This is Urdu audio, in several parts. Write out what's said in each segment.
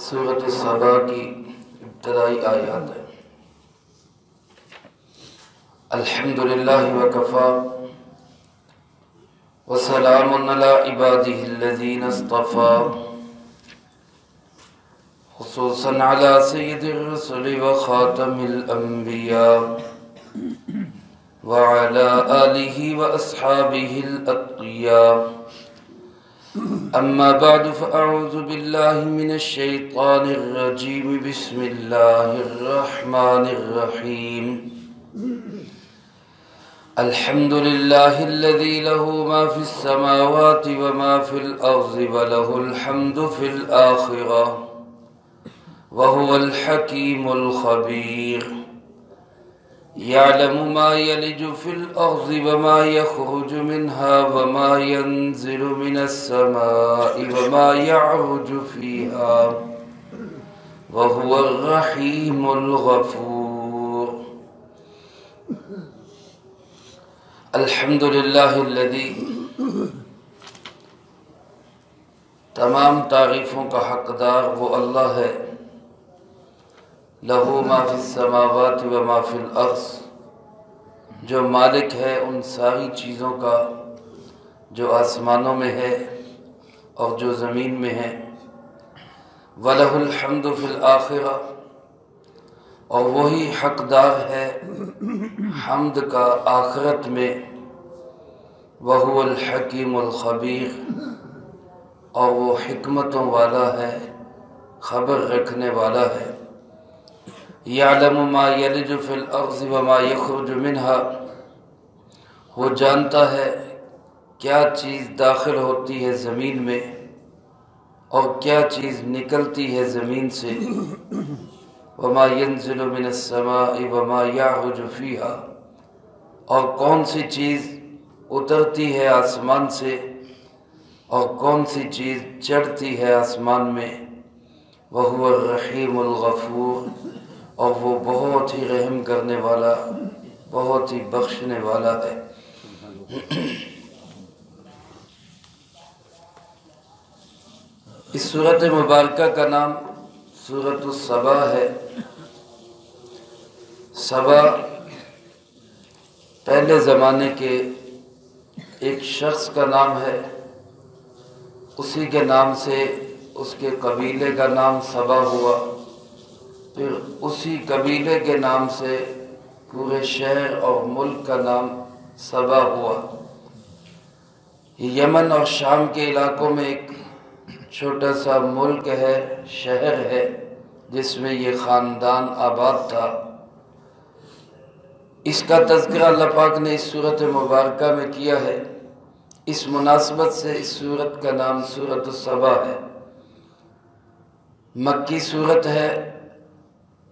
سورۃ سبا کی ابتدائی آیات ہیں۔ الحمدللہ وکفا وسلام علی عبادہ الذین اصطفا خصوصا علی سید الرسل وخاتم الانبیاء وعلى آلہ واصحابہ الاتقیاء اما بعد فاعوذ باللہ من الشیطان الرجیم بسم اللہ الرحمن الرحیم الحمد للہ الذی لہ ما فی السماوات وما فی الارض ولہ الحمد فی الآخرہ وهو الحکیم الخبیر يعلم ما يلج في الأرض وما يخرج منها وما ينزل من السماء وما يعرج فيها وهو الرحيم الغفور الحمد لله الذي تمام تعریفوں کا حقدار وہ اللہ ہے، لہو ما فی السماوات و ما فی الارض، جو مالک ہے ان ساری چیزوں کا جو آسمانوں میں ہے اور جو زمین میں ہے، وَلَهُ الْحَمْدُ فِي الْآخِرَةِ، اور وہی حقدار ہے حمد کا آخرت میں، وَهُوَ الْحَكِيمُ الْخَبِيرُ، اور وہ حکمتوں والا ہے، خبر رکھنے والا ہے۔ یعلم ما یلج فی الارض وما یخرج منها، وہ جانتا ہے کیا چیز داخل ہوتی ہے زمین میں اور کیا چیز نکلتی ہے زمین سے، وما ینزل من السماء وما یعرج فیہا، اور کون سی چیز اترتی ہے آسمان سے اور کون سی چیز چڑھتی ہے آسمان میں، وَهُوَ الرَّحِيمُ الْغَفُورُ، اور وہ بہت ہی رحم کرنے والا، بہت ہی بخشنے والا ہے۔ اس سورۃ مبارکہ کا نام سورۃ السبا ہے۔ سبا پہلے زمانے کے ایک شخص کا نام ہے، اسی کے نام سے اس کے قبیلے کا نام سبا ہوا، پھر اسی قبیلے کے نام سے پورے شہر اور ملک کا نام سبا ہوا۔ یمن اور شام کے علاقوں میں ایک چھوٹا سا ملک ہے، شہر ہے، جس میں یہ خاندان آباد تھا۔ اس کا تذکرہ اللہ پاک نے اس سورۃ مبارکہ میں کیا ہے۔ اس مناسبت سے اس سورت کا نام سورۃ السبا ہے۔ مکی سورت ہے،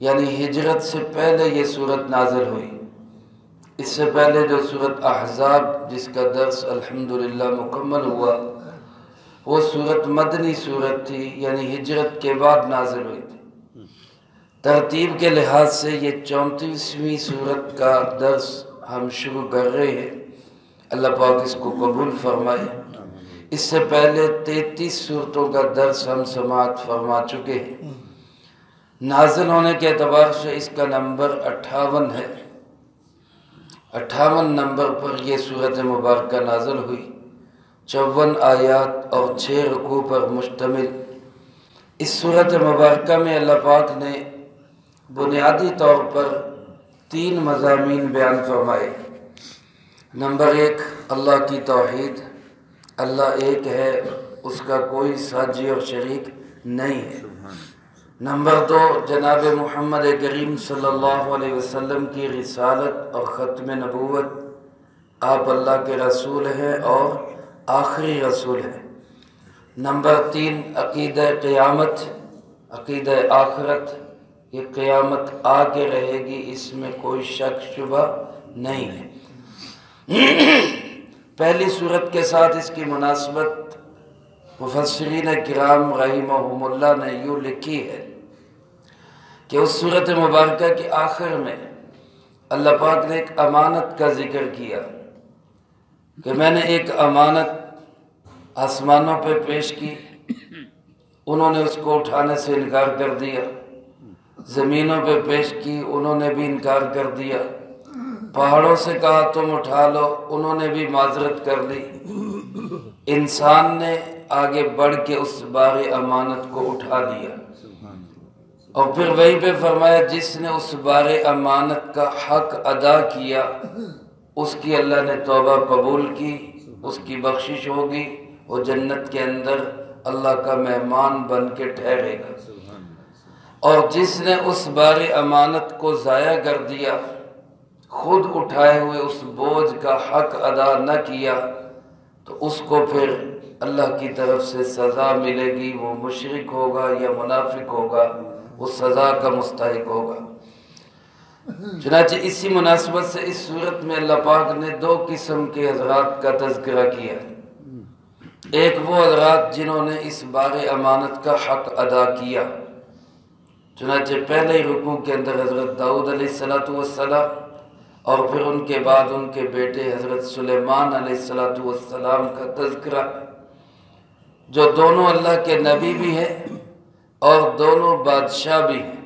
یعنی ہجرت سے پہلے یہ سورت نازل ہوئی۔ اس سے پہلے جو سورت احزاب جس کا درس الحمدللہ مکمل ہوا، وہ سورت مدنی سورت تھی، یعنی ہجرت کے بعد نازل ہوئی تھی۔ ترتیب کے لحاظ سے یہ 34ویں سورت کا درس ہم شروع کر رہے ہیں، اللہ پاک اس کو قبول فرمائے۔ اس سے پہلے 33 سورتوں کا درس ہم سماعت فرما چکے ہیں۔ نازل ہونے کے اعتبار سے اس کا نمبر 58 ہے۔ 58 نمبر پر یہ سورۃ مبارکہ نازل ہوئی، 54 آیات اور 6 رکوع پر مشتمل۔ اس سورۃ مبارکہ میں اللہ پاک نے بنیادی طور پر 3 مضامین بیان فرمائے۔ نمبر 1، اللہ کی توحید، اللہ ایک ہے، اس کا کوئی ساجی اور شریک نہیں ہے۔ نمبر 2، جناب محمد کریم صلی اللہ علیہ وسلم کی رسالت اور ختم نبوت، آپ اللہ کے رسول ہیں اور آخری رسول ہیں۔ نمبر 3، عقیدہ قیامت، عقیدہ آخرت، یہ قیامت آ کے رہے گی، اس میں کوئی شک شبہ نہیں ہے۔ پہلی سورت کے ساتھ اس کی مناسبت مفسرین کرام رحمہم اللہ نے یوں لکھی ہے کہ اس سورۃ مبارکہ کے آخر میں اللہ پاک نے ایک امانت کا ذکر کیا کہ میں نے ایک امانت آسمانوں پہ پیش کی انہوں نے اس کو اٹھانے سے انکار کر دیا، زمینوں پہ پیش کی، انہوں نے بھی انکار کر دیا، پہاڑوں سے کہا تم اٹھا لو، انہوں نے بھی معذرت کر لی۔ انسان نے آگے بڑھ کے اس بار امانت کو اٹھا دیا، اور پھر وہیں پہ فرمایا جس نے اس بار امانت کا حق ادا کیا اس کی اللہ نے توبہ قبول کی، اس کی بخشش ہوگی، وہ جنت کے اندر اللہ کا مہمان بن کے ٹھہرے گا۔ اور جس نے اس بار امانت کو ضائع کر دیا، خود اٹھائے ہوئے اس بوجھ کا حق ادا نہ کیا، تو اس کو پھر اللہ کی طرف سے سزا ملے گی۔ وہ مشرک ہوگا یا منافق ہوگا، وہ سزا کا مستحق ہوگا۔ چنانچہ اسی مناسبت سے اس صورت میں اللہ پاک نے دو قسم کے حضرات کا تذکرہ کیا۔ ایک وہ حضرات جنہوں نے اس بار امانت کا حق ادا کیا، چنانچہ پہلے رکوع کے اندر حضرت داؤد علیہ السلام اور پھر ان کے بعد ان کے بیٹے حضرت سلیمان علیہ السلام کا تذکرہ، جو دونوں اللہ کے نبی بھی ہیں اور دونوں بادشاہ بھی ہیں،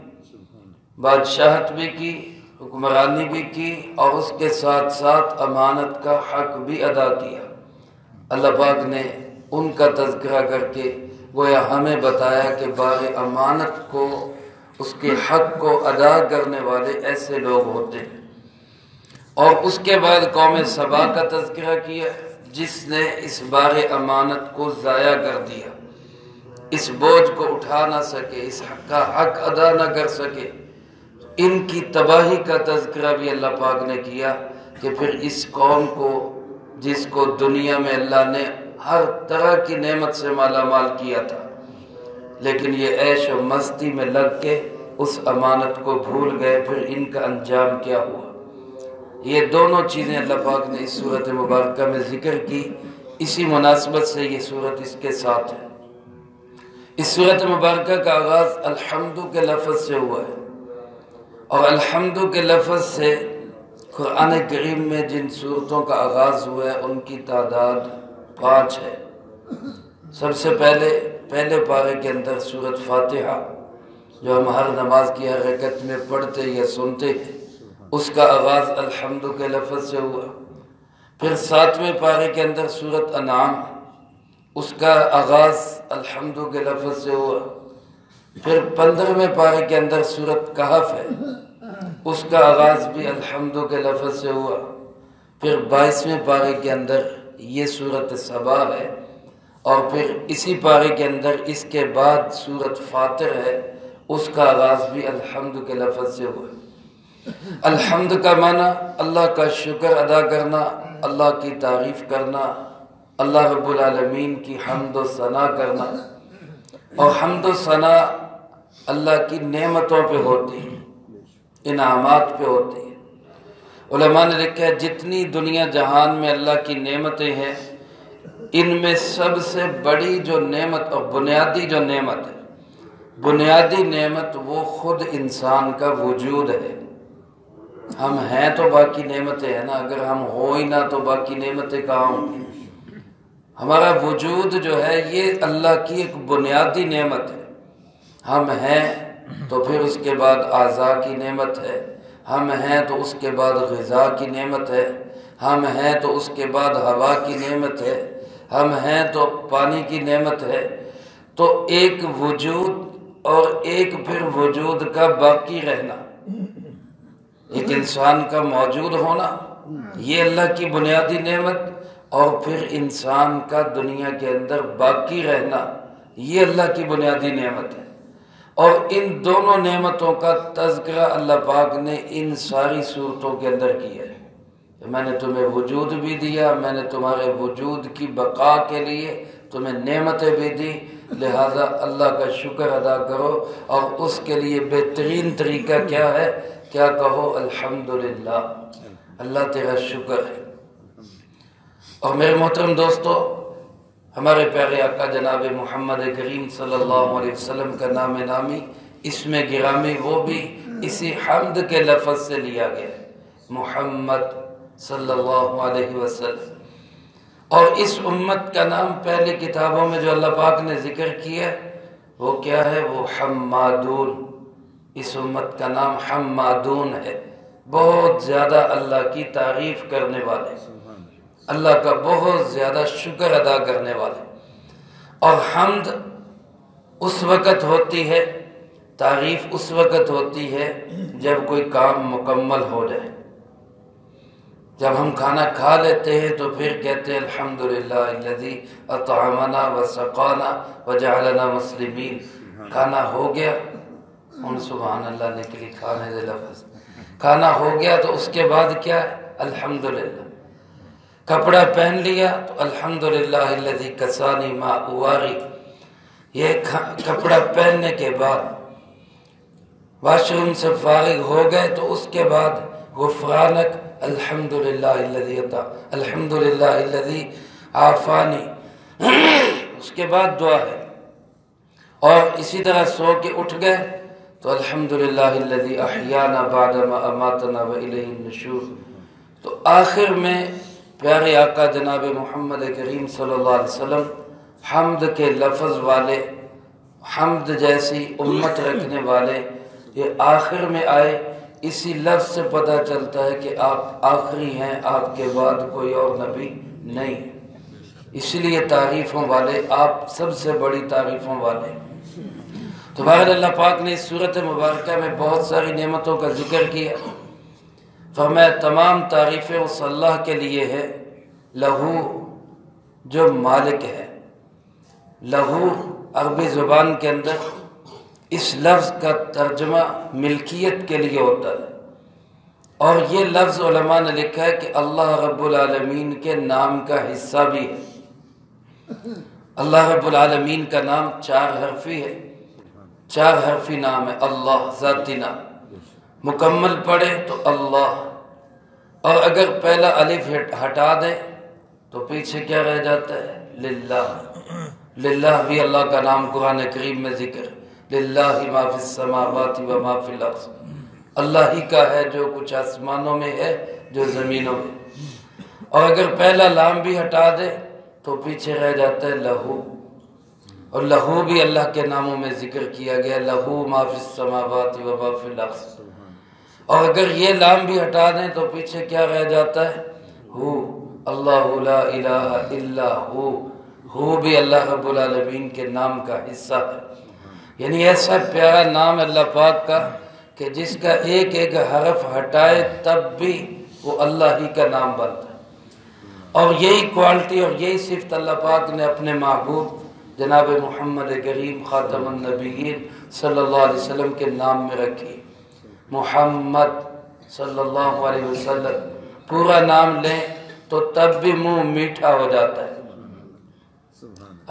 بادشاہت بھی کی، حکمرانی بھی کی، اور اس کے ساتھ ساتھ امانت کا حق بھی ادا کیا۔ اللہ پاک نے ان کا تذکرہ کر کے گویا ہمیں بتایا کہ بار امانت کو، اس کے حق کو ادا کرنے والے ایسے لوگ ہوتے ہیں۔ اور اس کے بعد قوم سبا کا تذکرہ کیا جس نے اس بار امانت کو ضائع کر دیا، اس بوجھ کو اٹھا نہ سکے، اس حق کا حق ادا نہ کر سکے۔ ان کی تباہی کا تذکرہ بھی اللہ پاک نے کیا کہ پھر اس قوم کو، جس کو دنیا میں اللہ نے ہر طرح کی نعمت سے مالا مال کیا تھا، لیکن یہ عیش و مستی میں لگ کے اس امانت کو بھول گئے، پھر ان کا انجام کیا ہوا۔ یہ دونوں چیزیں اللہ پاک نے اس صورت مبارکہ میں ذکر کی۔ اسی مناسبت سے یہ صورت اس کے ساتھ ہے۔ اس صورت مبارکہ کا آغاز الحمد کے لفظ سے ہوا ہے، اور الحمد کے لفظ سے قرآن کریم میں جن صورتوں کا آغاز ہوا ہے ان کی تعداد 5 ہے۔ سب سے پہلے پارے کے اندر سورۃ فاتحہ، جو ہم ہر نماز کی ہر رکعت میں پڑھتے یا سنتے ہیں، اس کا آغاز الحمد کے لفظ سے ہوا۔ پھر 7ویں پارے کے اندر سورۃ انعام، اس کا آغاز الحمد کے لفظ سے ہوا۔ پھر 15ویں پارے کے اندر سورۃ کہف ہے، اس کا آغاز بھی الحمد کے لفظ سے ہوا۔ پھر 22ویں پارے کے اندر یہ سورۃ سبا ہے، اور پھر اسی پارے کے اندر اس کے بعد سورۃ فاطر ہے، اس کا آغاز بھی الحمد کے لفظ سے ہوا۔ الحمد کا معنی اللہ کا شکر ادا کرنا، اللہ کی تعریف کرنا، اللہ رب العالمین کی حمد و ثنا کرنا۔ اور حمد و ثنا اللہ کی نعمتوں پہ ہوتی ہے، انعامات پہ ہوتی ہے۔ علماء نے لکھا ہے جتنی دنیا جہان میں اللہ کی نعمتیں ہیں، ان میں سب سے بڑی جو نعمت اور بنیادی جو نعمت ہے، بنیادی نعمت وہ خود انسان کا وجود ہے۔ ہم ہیں تو باقی نعمتیں ہیں نا، اگر ہم ہو ہی نہ تو باقی نعمتیں کہاں ہوں گی؟ ہمارا وجود جو ہے یہ اللہ کی ایک بنیادی نعمت ہے۔ ہم ہیں تو پھر اس کے بعد اعضاء کی نعمت ہے، ہم ہیں تو اس کے بعد غذا کی نعمت ہے، ہم ہیں تو اس کے بعد ہوا کی نعمت ہے، ہم ہیں تو پانی کی نعمت ہے۔ تو ایک وجود اور ایک پھر وجود کا باقی رہنا، ایک انسان کا موجود ہونا، یہ اللہ کی بنیادی نعمت، اور پھر انسان کا دنیا کے اندر باقی رہنا، یہ اللہ کی بنیادی نعمت ہے۔ اور ان دونوں نعمتوں کا تذکرہ اللہ پاک نے ان ساری صورتوں کے اندر کیا ہے کہ میں نے تمہیں وجود بھی دیا، میں نے تمہارے وجود کی بقا کے لیے تمہیں نعمتیں بھی دی، لہذا اللہ کا شکر ادا کرو۔ اور اس کے لیے بہترین طریقہ کیا ہے؟ کیا کہو؟ الحمدللہ، اللہ تیرا شکر ہے۔ اور میرے محترم دوستو، ہمارے پیارے آقا جناب محمد کریم صلی اللہ علیہ وسلم کا نام نامی، اس میں گرامی وہ بھی اسی حمد کے لفظ سے لیا گیا ہے، محمد صلی اللہ علیہ وسلم۔ اور اس امت کا نام پہلی کتابوں میں جو اللہ پاک نے ذکر کیا وہ کیا ہے؟ وہ حمادون، اس امت کا نام حمادون ہے، بہت زیادہ اللہ کی تعریف کرنے والے، اللہ کا بہت زیادہ شکر ادا کرنے والے۔ اور حمد اس وقت ہوتی ہے، تعریف اس وقت ہوتی ہے جب کوئی کام مکمل ہو جائے۔ جب ہم کھانا کھا لیتے ہیں تو پھر کہتے ہیں الحمدللہ الذی اطعمنا وسقانا وجعلنا مسلمین۔ کھانا ہو گیا، ان سبحان اللہ نکلی کھانے سے لفظ، کھانا ہو گیا تو اس کے بعد کیا ہے؟ الحمدللہ۔ کپڑا پہن لیا تو الحمدللہ الذی کسانی ما اواری۔ یہ کپڑا پہننے کے بعد واش روم سے فارغ ہو گئے تو اس کے بعد غفرانک الحمدللہ الذی عافانی، اس کے بعد دعا ہے۔ اور اسی طرح سو کے اٹھ گئے تو الحمدللہ الذی احیانا بعدما اماتنا والیہ النشور۔ تو آخر میں پیارے آقا جناب محمد کریم صلی اللہ علیہ وسلم حمد کے لفظ والے، حمد جیسی امت رکھنے والے، یہ آخر میں آئے۔ اسی لفظ سے پتہ چلتا ہے کہ آپ آخری ہیں، آپ کے بعد کوئی اور نبی نہیں، اس لیے تعریفوں والے، آپ سب سے بڑی تعریفوں والے۔ تو بہرحال اللہ پاک نے اس صورت مبارکہ میں بہت ساری نعمتوں کا ذکر کیا، فرمایا تمام تعریفیں اس اللہ کے لیے ہے، لہو جو مالک ہے۔ لہو عربی زبان کے اندر اس لفظ کا ترجمہ ملکیت کے لیے ہوتا ہے، اور یہ لفظ علماء نے لکھا ہے کہ اللہ رب العالمین کے نام کا حصہ بھی ہے۔ اللہ رب العالمین کا نام 4 حرفی ہے، 4 حرفی نام ہے، اللہ ذاتی نام، مکمل پڑھے تو اللہ، اور اگر پہلا الف ہٹا دیں تو پیچھے کیا رہ جاتا ہے؟ للہ۔ للہ بھی اللہ کا نام قرآن کریم میں ذکر، للہ ما فی السماوات و ما فی الارض، اللہ ہی کا ہے جو کچھ آسمانوں میں ہے جو زمینوں میں۔ اور اگر پہلا لام بھی ہٹا دے تو پیچھے رہ جاتا ہے لہو، اور لہو بھی اللہ کے ناموں میں ذکر کیا گیا، لہو ما فی السماوات و ما فی الارض۔ اور اگر یہ لام بھی ہٹا دیں تو پیچھے کیا رہ جاتا ہے؟ ہو، اللہ لا الہ الا ہو بھی اللہ رب العالمین کے نام کا حصہ ہے۔ یعنی ایسا پیارا نام اللہ پاک کا کہ جس کا ایک ایک حرف ہٹائے تب بھی وہ اللہ ہی کا نام بنتا ہے۔ اور یہی کوالٹی اور یہی صفت اللہ پاک نے اپنے محبوب جناب محمد کریم خاتم النبیین صلی اللہ علیہ وسلم کے نام میں رکھی۔ محمد صلی اللہ علیہ وسلم پورا نام لیں تو تب بھی منہ میٹھا ہو جاتا ہے۔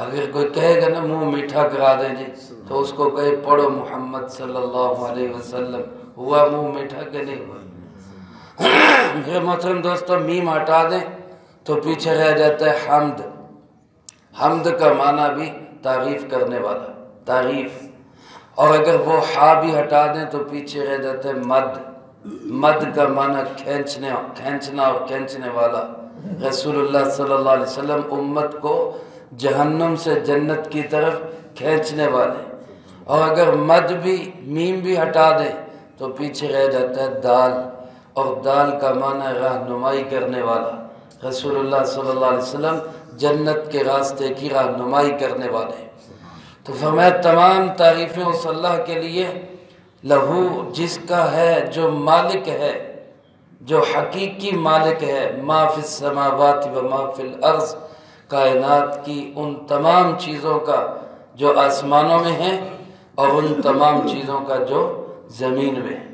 اگر کوئی کہے گا نا منہ میٹھا کرا دیں جی، تو اس کو کہے پڑھو محمد صلی اللہ علیہ وسلم، ہوا منہ میٹھا کہ نہیں ہوا؟ میرے محترم دوستو، میم ہٹا دیں تو پیچھے رہ جاتا ہے حمد۔ حمد کا معنی بھی تعریف کرنے والا، تعریف۔ اور اگر وہ ہا بھی ہٹا دیں تو پیچھے رہ جاتا ہے مد۔ مد کا معنی کھینچنا اور کھینچنے والا۔ رسول اللہ صلی اللہ علیہ وسلم امت کو جہنم سے جنت کی طرف کھینچنے والے۔ اور اگر مد بھی، میم بھی ہٹا دیں تو پیچھے رہ جاتا ہے دال، اور دال کا معنی رہنمائی کرنے والا۔ رسول اللہ صلی اللہ علیہ وسلم جنت کے راستے کی رہنمائی کرنے والے۔ تو فرمایا تمام تعریفیں اس اللہ کے لیے، لہو جس کا ہے، جو مالک ہے، جو حقیقی مالک ہے، ما فی السماوات و ما فی الارض، کائنات کی ان تمام چیزوں کا جو آسمانوں میں ہیں اور ان تمام چیزوں کا جو زمین میں ہے۔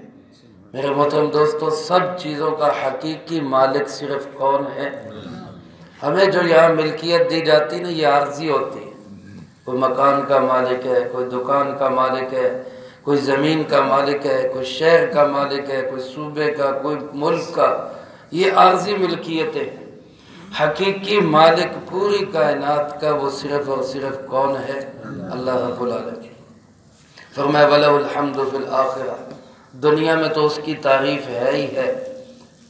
میرے محترم دوستو، سب چیزوں کا حقیقی مالک صرف کون ہے؟ ہمیں جو یہاں ملکیت دی جاتی نا، یہ عارضی ہوتی ہے۔ کوئی مکان کا مالک ہے، کوئی دکان کا مالک ہے، کوئی زمین کا مالک ہے، کوئی شہر کا مالک ہے، کوئی صوبے کا، کوئی ملک کا، یہ عارضی ملکیتیں۔ حقیقی مالک پوری کائنات کا وہ صرف اور صرف کون ہے؟ اللہ رب العالمین۔ فرمایا وَلَهُ الْحَمْدُ فِي الْآخِرَةِ، دنیا میں تو اس کی تعریف ہے ہی ہے،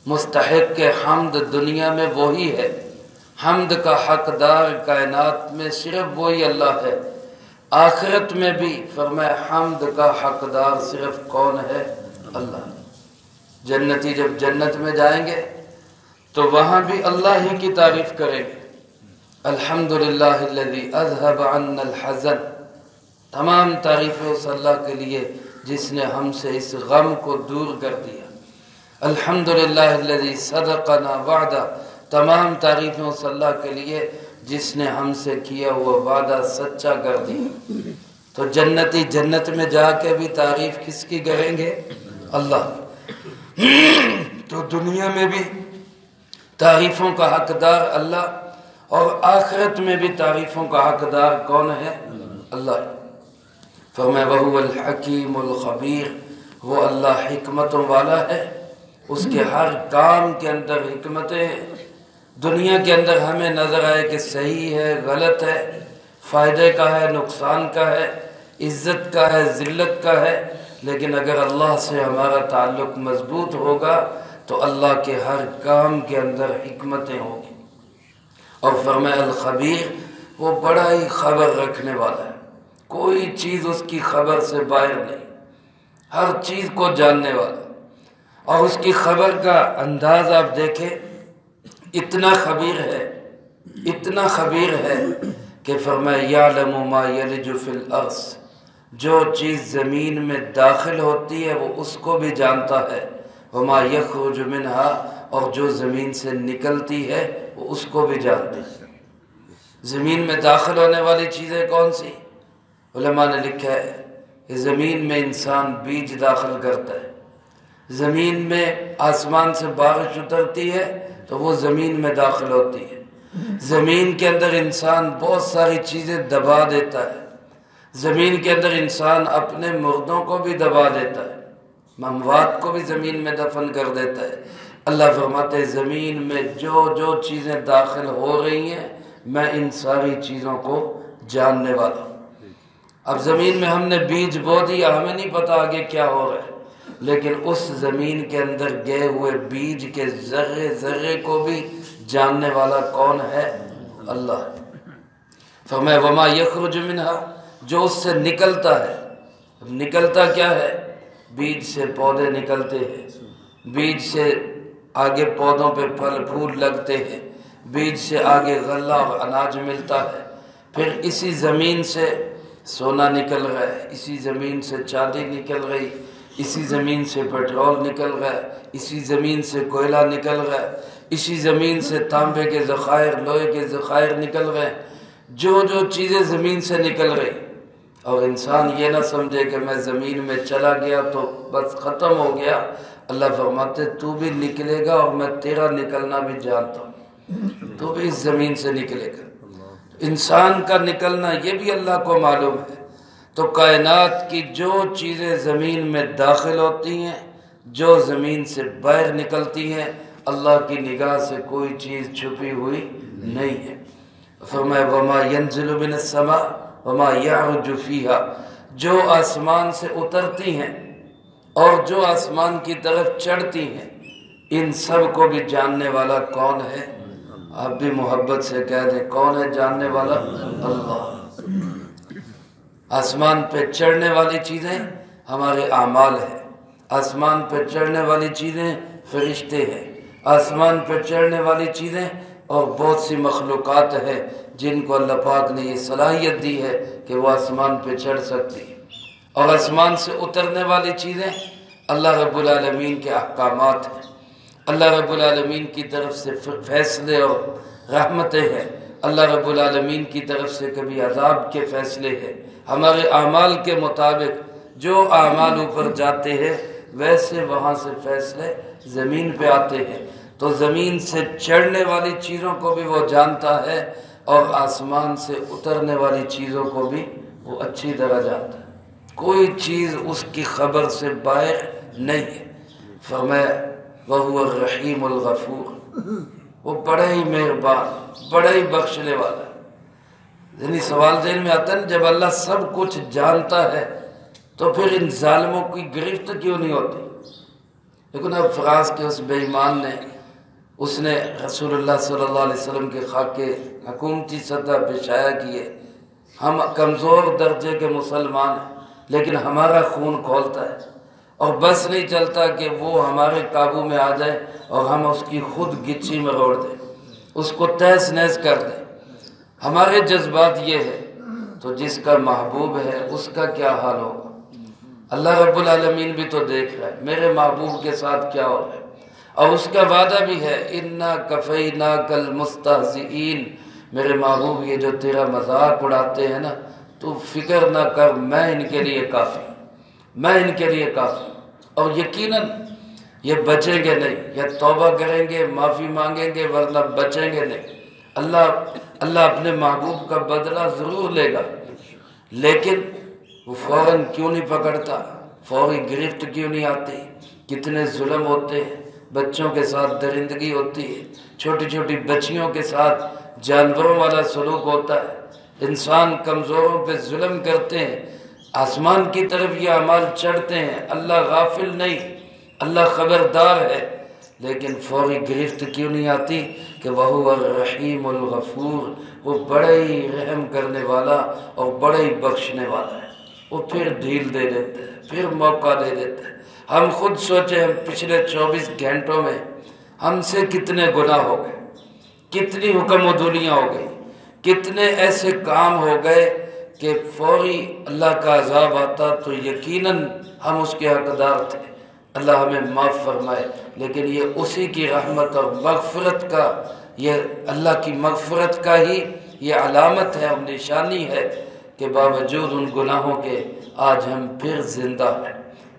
مستحق حمد دنیا میں وہی ہے، حمد کا حقدار کائنات میں صرف وہی اللہ ہے۔ آخرت میں بھی فرمایا حمد کا حقدار صرف کون ہے؟ اللہ۔ جنتی جب جنت میں جائیں گے تو وہاں بھی اللہ ہی کی تعریف کریں گے، الحمدللہ الذی اذہب عنا الحزن، تمام تعریفیں اس اللہ کے لیے جس نے ہم سے اس غم کو دور کر دیا، الحمدللہ الذی صدقنا وعدہ، تمام تعریفیں اس اللہ کے لیے جس نے ہم سے کیا ہوا وعدہ سچا کر دیا۔ تو جنتی جنت میں جا کے بھی تعریف کس کی کریں گے؟ اللہ۔ تو دنیا میں بھی تعریفوں کا حقدار اللہ اور آخرت میں بھی تعریفوں کا حقدار کون ہے؟ اللہ۔ فرمایا وَهُوَ الْحَكِيمُ الْخَبِيرُ، وہ اللہ حکمتوں والا ہے، اس کے ہر کام کے اندر حکمتیں ہیں۔ دنیا کے اندر ہمیں نظر آئے کہ صحیح ہے، غلط ہے، فائدے کا ہے، نقصان کا ہے، عزت کا ہے، ذلت کا ہے، لیکن اگر اللہ سے ہمارا تعلق مضبوط ہوگا تو اللہ کے ہر کام کے اندر حکمتیں ہوگی۔ اور فرمایا الخبیر، وہ بڑا ہی خبر رکھنے والا ہے، کوئی چیز اس کی خبر سے باہر نہیں، ہر چیز کو جاننے والا۔ اور اس کی خبر کا انداز آپ دیکھیں، اتنا خبیر ہے، اتنا خبیر ہے کہ فرمایا یعلم ما یلج فی الارض، جو چیز زمین میں داخل ہوتی ہے وہ اس کو بھی جانتا ہے، وما یخرج منہا، اور جو زمین سے نکلتی ہے وہ اس کو بھی جانتا ہے۔ زمین میں داخل ہونے والی چیزیں کون سی؟ علماء نے لکھا ہے کہ زمین میں انسان بیج داخل کرتا ہے، زمین میں آسمان سے بارش اترتی ہے تو وہ زمین میں داخل ہوتی ہے، زمین کے اندر انسان بہت ساری چیزیں دبا دیتا ہے، زمین کے اندر انسان اپنے مردوں کو بھی دبا دیتا ہے، اموات کو بھی زمین میں دفن کر دیتا ہے۔ اللہ فرماتے ہیں زمین میں جو جو چیزیں داخل ہو رہی ہیں میں ان ساری چیزوں کو جاننے والا ہوں۔ اب زمین میں ہم نے بیج بو دیا، ہمیں نہیں پتا آگے کیا ہو رہا ہے، لیکن اس زمین کے اندر گئے ہوئے بیج کے ذرے ذرے کو بھی جاننے والا کون ہے؟ اللہ۔ فرمایا وما یخرج منہا، جو اس سے نکلتا ہے۔ نکلتا کیا ہے؟ بیج سے پودے نکلتے ہیں، بیج سے آگے پودوں پہ پھل پھول لگتے ہیں، بیج سے آگے غلہ اور اناج ملتا ہے، پھر اسی زمین سے سونا نکل رہا ہے، اسی زمین سے چاندی نکل رہی، اسی زمین سے پیٹرول نکل رہا ہے، اسی زمین سے کوئلہ نکل رہا ہے، اسی زمین سے تانبے کے ذخائر، لوہے کے ذخائر نکل رہے ہیں، جو جو چیزیں زمین سے نکل رہی۔ اور انسان یہ نہ سمجھے کہ میں زمین میں چلا گیا تو بس ختم ہو گیا، اللہ فرماتے تو بھی نکلے گا اور میں تیرا نکلنا بھی جانتا ہوں، تو بھی اس زمین سے نکلے گا۔ انسان کا نکلنا یہ بھی اللہ کو معلوم ہے۔ تو کائنات کی جو چیزیں زمین میں داخل ہوتی ہیں، جو زمین سے باہر نکلتی ہیں، اللہ کی نگاہ سے کوئی چیز چھپی ہوئی نہیں ہے۔ فرمایا وما ينزل من السماء وما يعرج فيها، جو آسمان سے اترتی ہیں اور جو آسمان کی طرف چڑھتی ہیں، ان سب کو بھی جاننے والا کون ہے؟ آپ بھی محبت سے کہہ دیں کون ہے جاننے والا؟ اللہ۔ آسمان پہ چڑھنے والی چیزیں ہمارے اعمال ہیں، آسمان پہ چڑھنے والی چیزیں فرشتے ہیں، آسمان پہ چڑھنے والی چیزیں اور بہت سی مخلوقات ہیں جن کو اللہ پاک نے یہ صلاحیت دی ہے کہ وہ آسمان پہ چڑھ سکتی ہیں۔ اور آسمان سے اترنے والی چیزیں اللہ رب العالمین کے احکامات ہیں، اللہ رب العالمین کی طرف سے فیصلے اور رحمتیں ہیں، اللہ رب العالمین کی طرف سے کبھی عذاب کے فیصلے ہیں۔ ہمارے اعمال کے مطابق جو اعمال اوپر جاتے ہیں ویسے وہاں سے فیصلے زمین پہ آتے ہیں۔ تو زمین سے چڑھنے والی چیزوں کو بھی وہ جانتا ہے اور آسمان سے اترنے والی چیزوں کو بھی وہ اچھی طرح جانتا ہے، کوئی چیز اس کی خبر سے باہر نہیں ہے۔ فرمایا وَهُوَ الرَّحِيمُ الْغَفُورُ، وہ بڑا ہی مہربان، بڑا ہی بخشنے والا ہے۔ یعنی سوال ذہن میں آتا ہے جب اللہ سب کچھ جانتا ہے تو پھر ان ظالموں کی گرفت کیوں نہیں ہوتی؟ لیکن اب فراز کے اس بے ایمان نے، اس نے رسول اللہ صلی اللہ علیہ وسلم کے خاکے حکومتی سطح پہ شائع کیے، ہم کمزور درجے کے مسلمان ہیں، لیکن ہمارا خون کھولتا ہے اور بس نہیں چلتا کہ وہ ہمارے قابو میں آ جائے اور ہم اس کی خود گچی میں روڑ دیں، اس کو تہس نہس کر دیں۔ ہمارے جذبات یہ ہے، تو جس کا محبوب ہے اس کا کیا حال ہوگا؟ اللہ رب العالمین بھی تو دیکھ رہا ہے میرے محبوب کے ساتھ کیا ہو رہا ہے، اور اس کا وعدہ بھی ہے اِنَّا كَفَيْنَاكَ الْمُسْتَهْزِئِينَ، میرے محبوب یہ جو تیرا مذاق اڑاتے ہیں نا، تو فکر نہ کر، میں ان کے لیے کافی، میں ان کے لیے کافی۔ اور یقیناً یہ بچیں گے نہیں، یا توبہ کریں گے، معافی مانگیں گے، ورنہ بچیں گے نہیں۔ اللہ اپنے محبوب کا بدلہ ضرور لے گا، لیکن وہ فوراً کیوں نہیں پکڑتا؟ فوری گرفت کیوں نہیں آتی؟ کتنے ظلم ہوتے ہیں، بچوں کے ساتھ درندگی ہوتی ہے، چھوٹی چھوٹی بچیوں کے ساتھ جانوروں والا سلوک ہوتا ہے، انسان کمزوروں پہ ظلم کرتے ہیں، آسمان کی طرف یہ اعمال چڑھتے ہیں۔ اللہ غافل نہیں، اللہ خبردار ہے، لیکن فوری گرفت کیوں نہیں آتی؟ کہ وَهُوَ الرَّحِيمُ الْغَفُورُ، وہ بڑے ہی رحم کرنے والا اور بڑے ہی بخشنے والا ہے۔ وہ پھر ڈھیل دے دیتے ہیں، پھر موقع دے دیتے ہیں۔ ہم خود سوچیں، ہم پچھلے 24 گھنٹوں میں ہم سے کتنے گناہ ہو گئے، کتنی حکم عدولیاں ہو گئی، کتنے ایسے کام ہو گئے کہ فوری اللہ کا عذاب آتا تو یقیناً ہم اس کے حقدار تھے۔ اللہ ہمیں معاف فرمائے، لیکن یہ اسی کی رحمت اور مغفرت کا، یہ اللہ کی مغفرت کا ہی یہ علامت ہے اور نشانی ہے کہ باوجود ان گناہوں کے آج ہم پھر زندہ ہیں،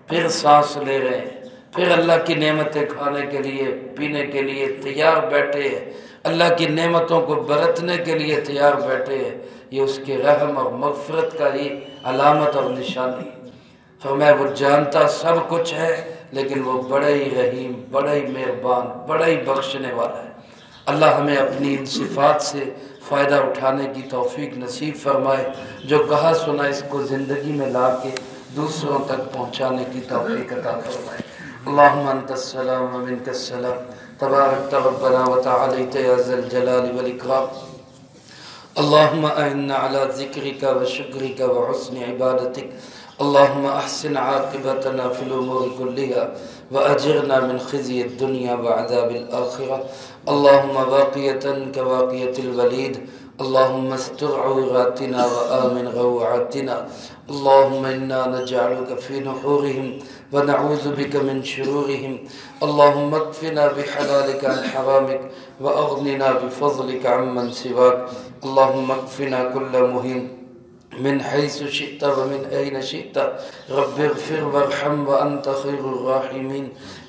پھر سانس لے رہے ہیں، پھر اللہ کی نعمتیں کھانے کے لیے پینے کے لیے تیار بیٹھے ہیں، اللہ کی نعمتوں کو برتنے کے لیے تیار بیٹھے ہیں۔ یہ اس کے رحم اور مغفرت کا ہی علامت اور نشانی۔ فرمایا وہ جانتا سب کچھ ہے، لیکن وہ بڑے ہی رحیم، بڑے ہی مہربان، بڑے ہی بخشنے والا ہے۔ اللہ ہمیں اپنی ان صفات سے فائدہ اٹھانے کی توفیق نصیب فرمائے، جو کہا سنا اس کو زندگی میں لا کے دوسروں تک پہنچانے کی توفیق عطا فرمائے۔ اللہم انت السلام و منک السلام، تبارک ربنا و تعالیت یا ذا الجلال والاکرام۔ اللہم اعنا علی ذکرک و شکرک و حسن عبادتک، اللہم احسن عاقبتنا فی الامور کلها واجرنا من خزي الدنيا وعذاب الآخرة، اللهم واقية كواقية الوليد، اللهم استر عوراتنا وآمن روعاتنا، اللهم إنا نجعلك في نحورهم ونعوذ بك من شرورهم، اللهم اكفنا بحلالك عن حرامك وأغننا بفضلك عمن سواك، اللهم اكفنا كل مهين من حيث شئت ومن أين شئت، رب اغفر وارحم وأنت خير الراحمين،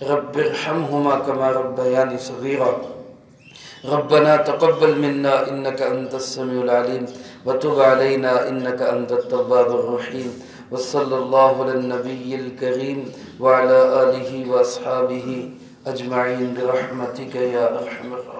رب ارحمهما كما ربياني صغيرا، ربنا تقبل منا إنك أنت السميع العليم وتب علينا إنك أنت التواب الرحيم، وصلى الله على النبي الكريم وعلى آله وأصحابه أجمعين برحمتك يا أرحم الراحمين۔